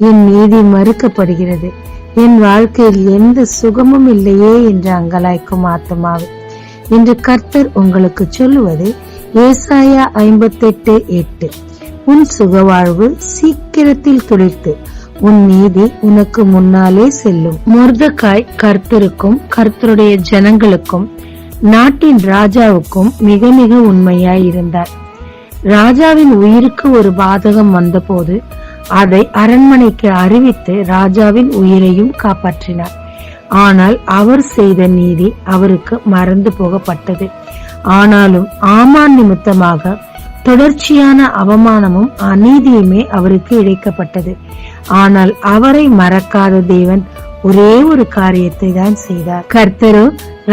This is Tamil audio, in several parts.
என் நீதி மறுக்கப்படுகிறது, என் வாழ்க்கையில் எந்த சுகமும் இல்லையே என்று அங்கலாய்க்கும் ஆத்துமாவே, இன்று கர்த்தர் உங்களுக்கு சொல்லுவது ஏசாயா 58:8. உன் சுகவாழ்வு சீக்கிரத்தில் துளிர்த்து உன் நீதி உனக்கு முன்னாலே செல்லும். மொர்தெகாய் கர்த்தருக்கும் கர்த்தருடைய ஜனங்களுக்கும் நாட்டின் ராஜாவுக்கும் மிக மிக உண்மையாய் இருந்தார். ராஜாவின் உயிருக்கு ஒரு பாதகம் வந்தபோது அதை அரண்மனைக்கு அறிவித்து ராஜாவின் உயிரையும் காப்பாற்றினார். ஆனால் அவர் செய்த நீதி அவருக்கு மறந்து போகப்பட்டது. ஆனாலும் ஆமான் நிமித்தமாக தொடர்ச்சியான அவமானமும் அநீதியுமே அவருக்கு இழைக்கப்பட்டது. ஆனால் அவரை மறக்காத தேவன் ஒரே ஒரு காரியத்தை தான் செய்தார். கர்த்தரோ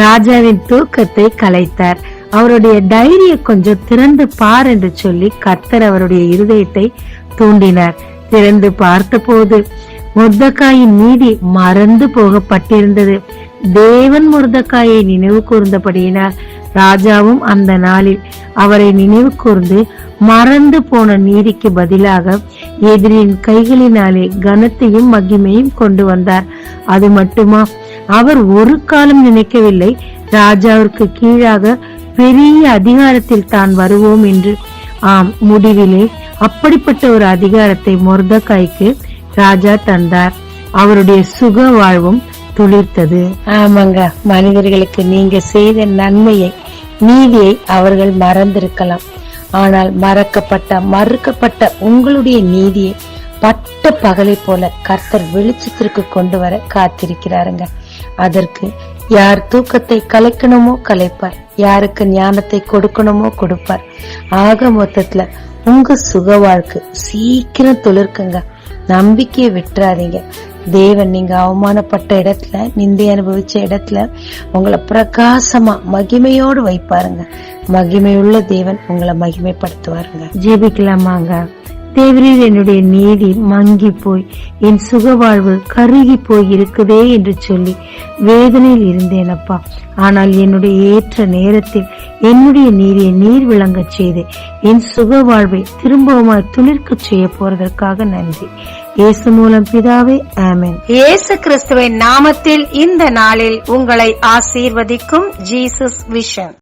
ராஜாவின் தூக்கத்தை கலைத்தார். அவருடைய டைரியை கொஞ்சம் திறந்து பார் என்று சொல்லி கர்த்தர் அவருடைய இருதயத்தை தூண்டினார். திறந்து பார்த்த போது மொர்தெகாயின் நீதி மறந்து போகப்பட்டிருந்தது. தேவன் மொர்தெகாயை நினைவு கூர்ந்தபடியினால் ராஜாவும் அந்த நாளில் அவரை நினைவு கூர்ந்து மறந்து போன நீதிக்கு பதிலாக எதிரின் கைகளினாலே கனத்தையும் மகிமையும் கொண்டு வந்தார். அது மட்டுமா, அவர் ஒரு காலம் நினைக்கவில்லை ராஜாவிற்கு கீழாக பெரிய அதிகாரத்தில் தான் வருவோம் என்று. ஆம், முடிவிலே அப்படிப்பட்ட ஒரு அதிகாரத்தை மொர்தெகாய்க்கு ராஜா தந்தார். அவருடைய சுக வாழ்வும் துளிர்த்தது. ஆமாங்க, மனிதர்களுக்கு நீங்க செய்த நன்மையை, நீதியை அவர்கள் மறந்திருக்கலாம். ஆனால் மறுக்கப்பட்ட உங்களுடைய நீதியை பட்ட பகலை போல கர்த்தர் வெளிச்சத்திற்கு கொண்டு வர காத்திருக்கிறாருங்க. அதற்கு யார் தூக்கத்தை கலைக்கணுமோ கலைப்பார், யாருக்கு ஞானத்தை கொடுக்கணுமோ கொடுப்பார். ஆக மொத்தத்துல உங்க சுக வாழ்க்கை சீக்கிரம் துளிர்க்குங்க. நம்பிக்கையை விட்டுறாதீங்க. தேவன் நீங்க அவமானப்பட்ட இடத்துல, நிந்தை அனுபவிச்ச இடத்துல உங்களை பிரகாசமா மகிமையோடு வைப்பாருங்க. மகிமையுள்ள தேவன் உங்களை மகிமைப்படுத்துவாருங்க. ஜெபிக்கலாமாங்க. தேவரீர், என்னுடைய நீதி மங்கி போய் என் சுகவாழ்வு கருகி போய் இருக்குதே என்று சொல்லி வேதனையில் இருந்தேனப்பா. ஆனால் என்னுடைய ஏற்ற நேரத்தில் என்னுடைய நீதியை நீர் விளங்க செய்து என் சுகவாழ்வை திரும்பவுமாய் துளிர்க்க செய்ய போறதற்காக நன்றி. இயேசு மூலம் பிதாவே, ஆமென். இயேசு கிறிஸ்துவின் நாமத்தில் இந்த நாளில் உங்களை ஆசீர்வதிக்கும் ஜீசஸ் விஷன்.